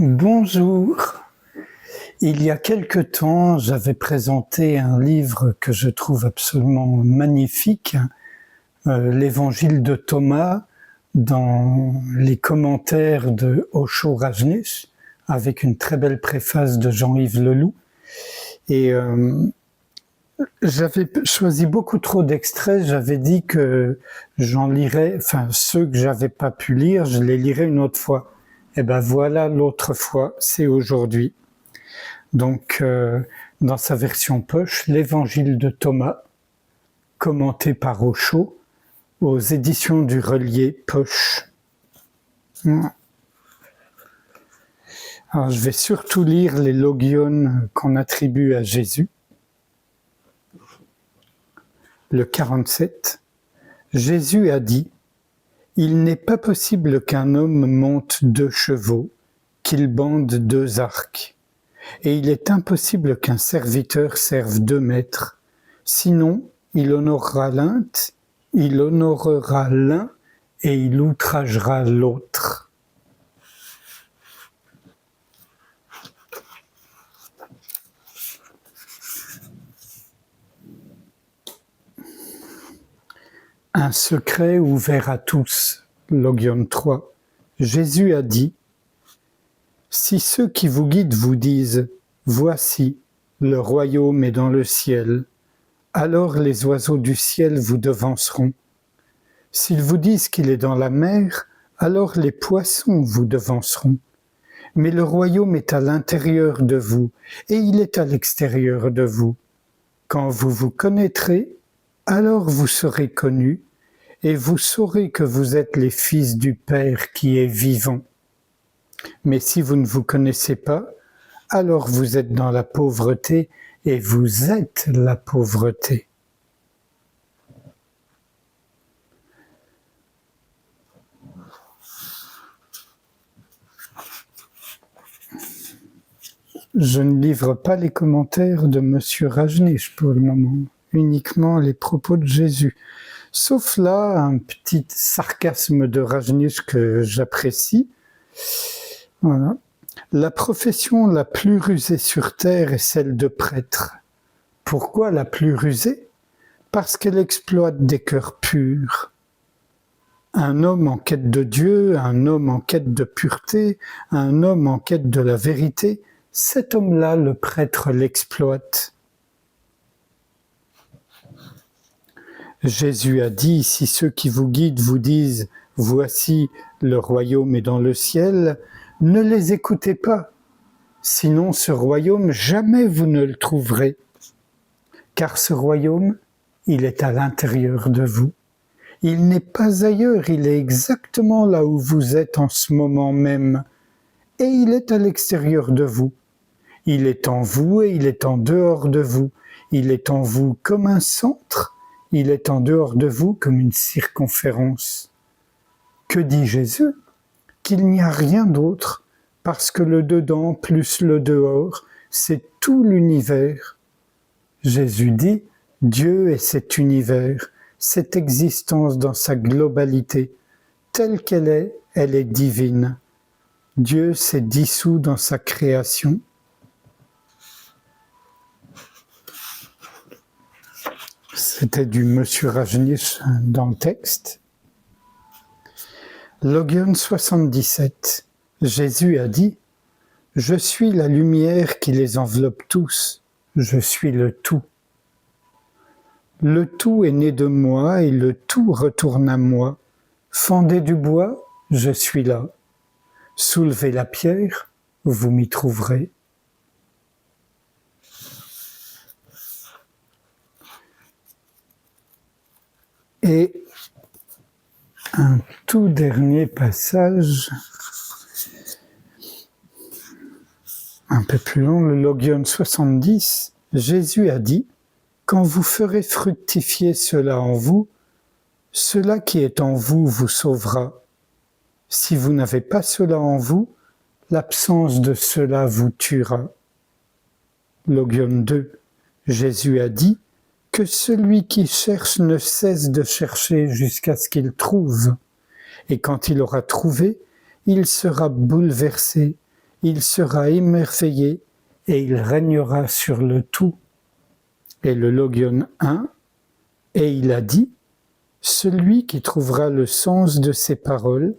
Bonjour. Il y a quelque temps, j'avais présenté un livre que je trouve absolument magnifique, l'Évangile de Thomas, dans les commentaires de Osho Rajneesh, avec une très belle préface de Jean-Yves Leloup. Et j'avais choisi beaucoup trop d'extraits, j'avais dit que j'en lirais, enfin ceux que j'avais pas pu lire, je les lirais une autre fois. Et ben voilà, l'autre fois, c'est aujourd'hui. Donc, dans sa version poche, l'Évangile de Thomas, commenté par Osho, aux éditions du Relier Poche. Alors, je vais surtout lire les logiones qu'on attribue à Jésus. Le 47. Jésus a dit: « Il n'est pas possible qu'un homme monte 2 chevaux, qu'il bande 2 arcs. Et il est impossible qu'un serviteur serve 2 maîtres, sinon il honorera l'un et il outragera l'autre. » Un secret ouvert à tous, Logion 3. Jésus a dit: « Si ceux qui vous guident vous disent « Voici, le royaume est dans le ciel », alors les oiseaux du ciel vous devanceront. S'ils vous disent qu'il est dans la mer, alors les poissons vous devanceront. Mais le royaume est à l'intérieur de vous, et il est à l'extérieur de vous. Quand vous vous connaîtrez, alors vous serez connus, et vous saurez que vous êtes les fils du Père qui est vivant. Mais si vous ne vous connaissez pas, alors vous êtes dans la pauvreté, et vous êtes la pauvreté. » Je ne livre pas les commentaires de Monsieur Rajneesh pour le moment, uniquement les propos de Jésus. Sauf là, un petit sarcasme de Rajneesh que j'apprécie. Voilà. La profession la plus rusée sur terre est celle de prêtre. Pourquoi la plus rusée ? Parce qu'elle exploite des cœurs purs. Un homme en quête de Dieu, un homme en quête de pureté, un homme en quête de la vérité, cet homme-là, le prêtre l'exploite. Jésus a dit, si ceux qui vous guident vous disent « Voici, le royaume est dans le ciel », ne les écoutez pas. Sinon, ce royaume, jamais vous ne le trouverez. Car ce royaume, il est à l'intérieur de vous. Il n'est pas ailleurs, il est exactement là où vous êtes en ce moment même. Et il est à l'extérieur de vous. Il est en vous et il est en dehors de vous. Il est en vous comme un centre, il est en dehors de vous comme une circonférence. Que dit Jésus ? Qu'il n'y a rien d'autre, parce que le dedans plus le dehors, c'est tout l'univers. Jésus dit, Dieu est cet univers, cette existence dans sa globalité. Telle qu'elle est, elle est divine. Dieu s'est dissous dans sa création. C'était du Monsieur Rajneesh dans le texte. Logion 77. Jésus a dit « Je suis la lumière qui les enveloppe tous, je suis le tout. Le tout est né de moi et le tout retourne à moi. Fendez du bois, je suis là. Soulevez la pierre, vous m'y trouverez. » Et un tout dernier passage, un peu plus long, le Logion 70, Jésus a dit « Quand vous ferez fructifier cela en vous, cela qui est en vous vous sauvera. Si vous n'avez pas cela en vous, l'absence de cela vous tuera. » Logion 2, Jésus a dit que celui qui cherche ne cesse de chercher jusqu'à ce qu'il trouve. Et quand il aura trouvé, il sera bouleversé, il sera émerveillé et il régnera sur le tout. Et le Logion 1, et il a dit, celui qui trouvera le sens de ces paroles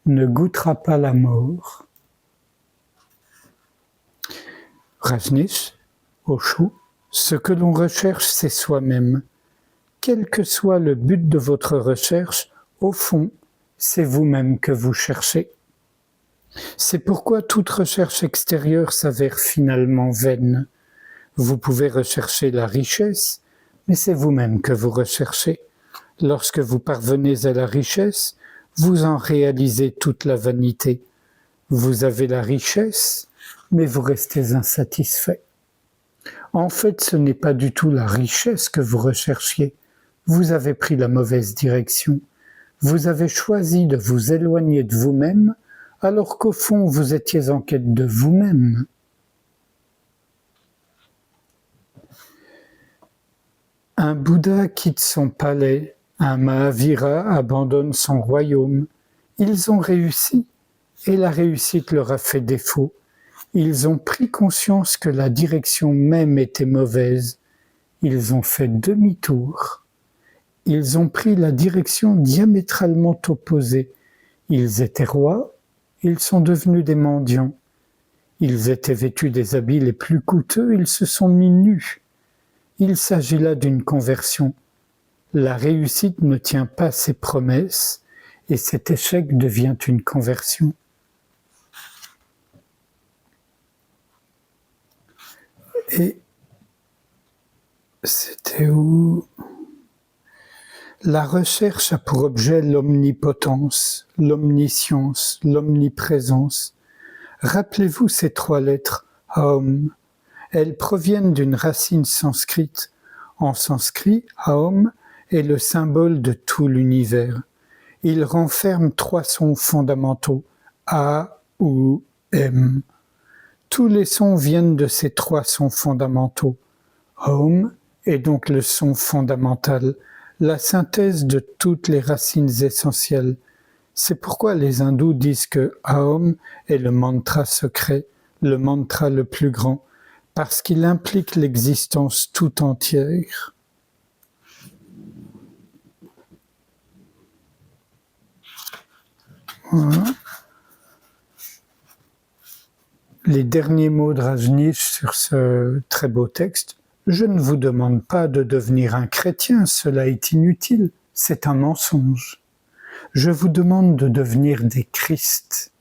ne goûtera pas la mort. Rajneesh, Osho, ce que l'on recherche, c'est soi-même. Quel que soit le but de votre recherche, au fond, c'est vous-même que vous cherchez. C'est pourquoi toute recherche extérieure s'avère finalement vaine. Vous pouvez rechercher la richesse, mais c'est vous-même que vous recherchez. Lorsque vous parvenez à la richesse, vous en réalisez toute la vanité. Vous avez la richesse, mais vous restez insatisfait. En fait, ce n'est pas du tout la richesse que vous recherchiez. Vous avez pris la mauvaise direction. Vous avez choisi de vous éloigner de vous-même, alors qu'au fond, vous étiez en quête de vous-même. Un Bouddha quitte son palais, un Mahavira abandonne son royaume. Ils ont réussi, et la réussite leur a fait défaut. Ils ont pris conscience que la direction même était mauvaise. Ils ont fait demi-tour. Ils ont pris la direction diamétralement opposée. Ils étaient rois, ils sont devenus des mendiants. Ils étaient vêtus des habits les plus coûteux, ils se sont mis nus. Il s'agit là d'une conversion. La réussite ne tient pas ses promesses et cet échec devient une conversion. Et c'était où? La recherche a pour objet l'omnipotence, l'omniscience, l'omniprésence. Rappelez-vous ces trois lettres, Aum. Elles proviennent d'une racine sanscrite. En sanskrit, Aum est le symbole de tout l'univers. Il renferme trois sons fondamentaux, A, U, M. Tous les sons viennent de ces trois sons fondamentaux. Aum est donc le son fondamental, la synthèse de toutes les racines essentielles. C'est pourquoi les hindous disent que Aum est le mantra secret, le mantra le plus grand, parce qu'il implique l'existence tout entière. Voilà. Les derniers mots de Rajneesh sur ce très beau texte. Je ne vous demande pas de devenir un chrétien, cela est inutile, c'est un mensonge. Je vous demande de devenir des Christ.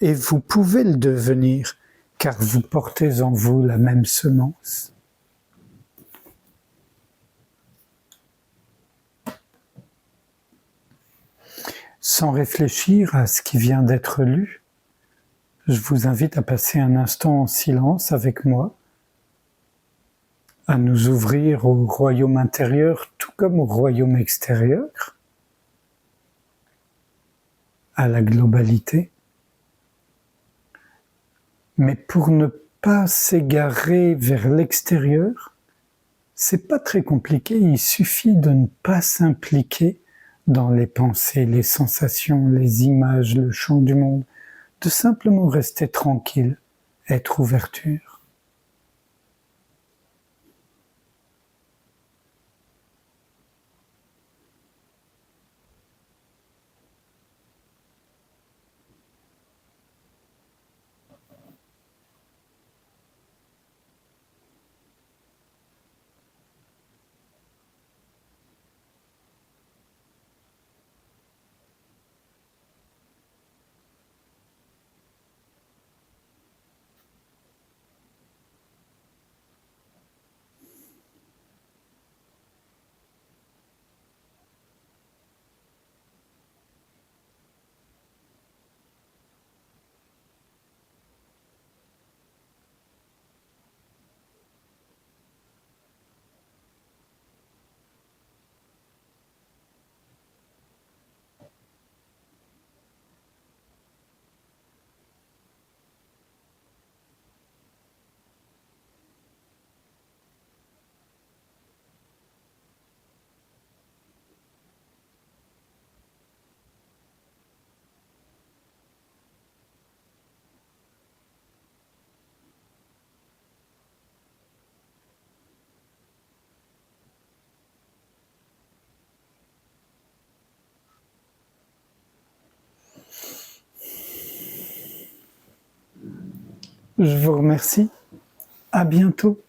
Et vous pouvez le devenir, car vous portez en vous la même semence. Sans réfléchir à ce qui vient d'être lu, je vous invite à passer un instant en silence avec moi, à nous ouvrir au royaume intérieur tout comme au royaume extérieur, à la globalité. Mais pour ne pas s'égarer vers l'extérieur, c'est pas très compliqué, il suffit de ne pas s'impliquer dans les pensées, les sensations, les images, le chant du monde, de simplement rester tranquille, être ouverture. Je vous remercie. À bientôt.